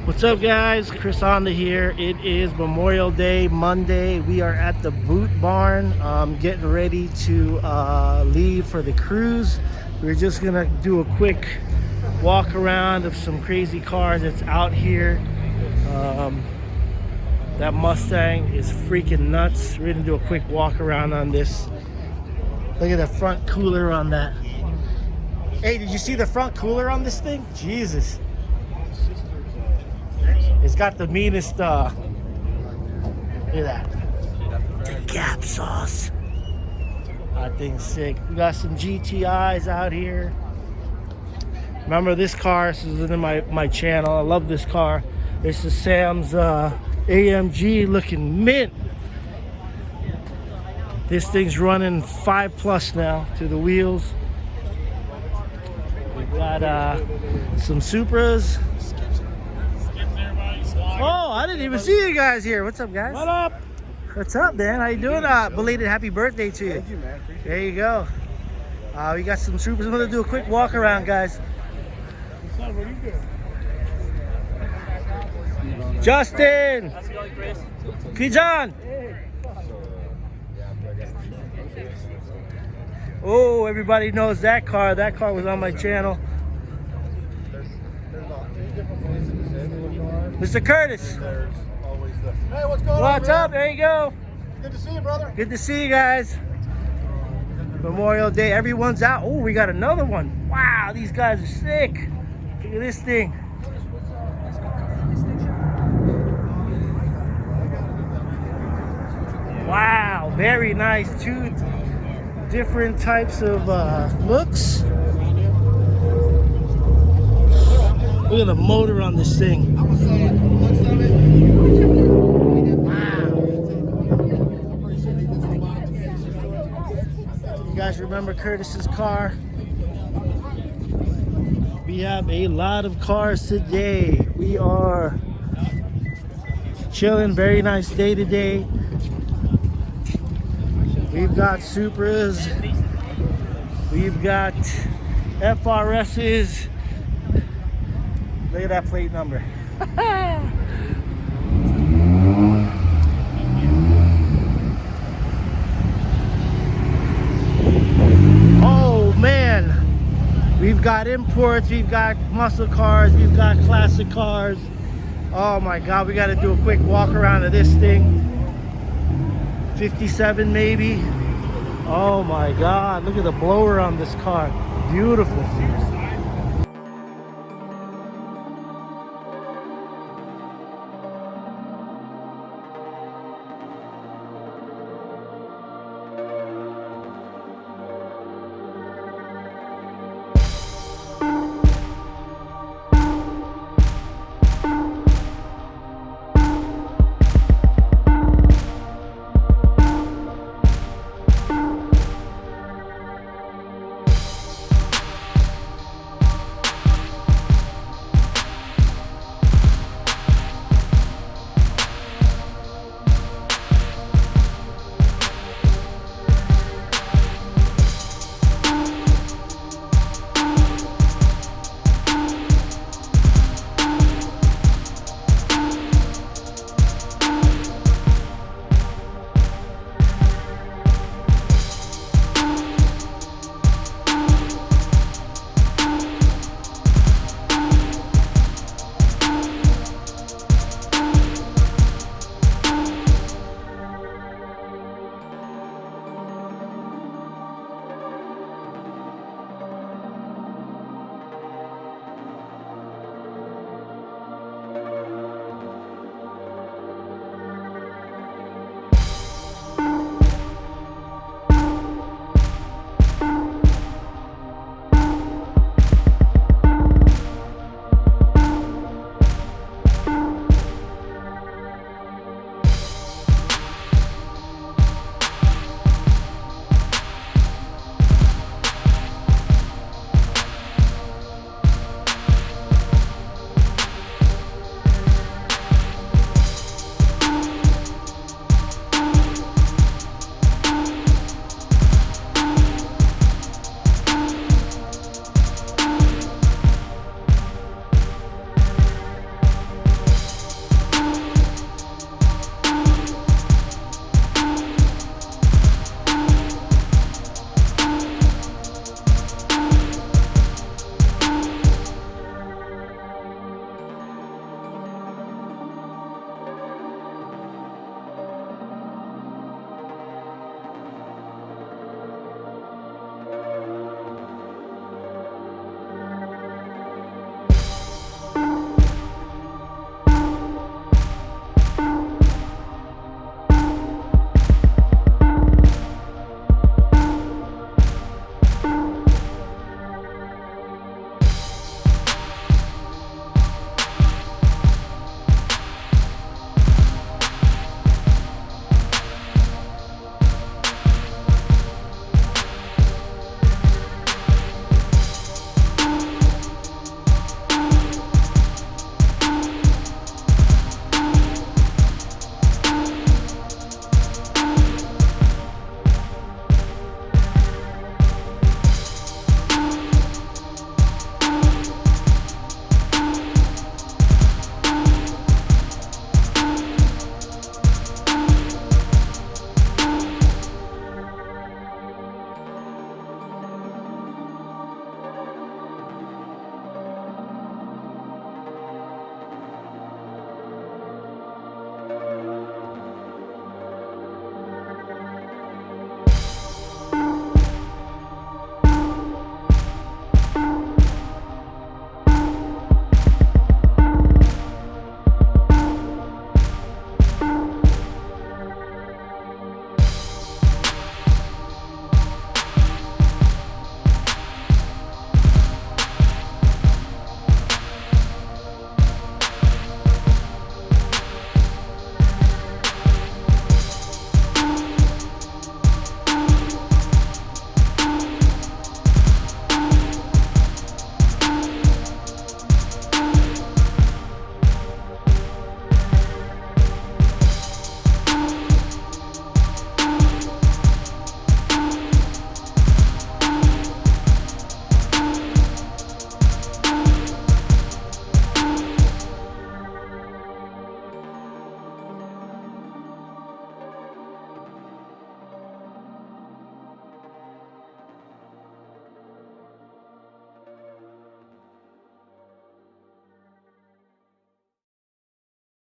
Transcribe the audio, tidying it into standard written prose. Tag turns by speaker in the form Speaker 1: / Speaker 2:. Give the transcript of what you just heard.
Speaker 1: What's up, guys? Chris Honda here. It is Memorial Day Monday. We are at the Boot Barn, getting ready to leave for the cruise. We're just gonna do a quick walk around of some crazy cars that's out here. That Mustang is freaking nuts. We're gonna do a quick walk around on this. Look at the front cooler on that. Hey, did you see the front cooler on this thing? Jesus. It's got the meanest, look at that. The Gap sauce. That thing's sick. We got some GTIs out here. Remember this car, this is in my channel. I love this car. This is Sam's AMG looking mint. This thing's running 5+ now to the wheels. We got some Supras. Oh, I didn't even see you guys here. What's up, guys?
Speaker 2: What up?
Speaker 1: What's up, man? How you doing? Belated happy birthday to you.
Speaker 2: Thank you, man. Appreciate
Speaker 1: There you go. We got some Supras. I'm gonna do a quick walk around, guys.
Speaker 2: What's up? What are you doing?
Speaker 1: Justin!
Speaker 2: How's it going, Chris?
Speaker 1: Kijan! Oh, everybody knows that car. That car was on my channel. Mr. Curtis.
Speaker 2: Hey, what's going on?
Speaker 1: What's up? There you go.
Speaker 2: Good to see you, brother.
Speaker 1: Good to see you guys. Memorial Day. Everyone's out. Oh, we got another one. Wow, these guys are sick. Look at this thing. Wow, very nice. Two different types of looks. Look at the motor on this thing. Wow. You guys remember Curtis's car? We have a lot of cars today. We are chilling. Very nice day today. We've got Supras. We've got FRSs. Look at that plate number. Oh man, we've got imports, we've got muscle cars, we've got classic cars. Oh my God, we got to do a quick walk around of this thing. 57 maybe. Oh my God, look at the blower on this car. Beautiful.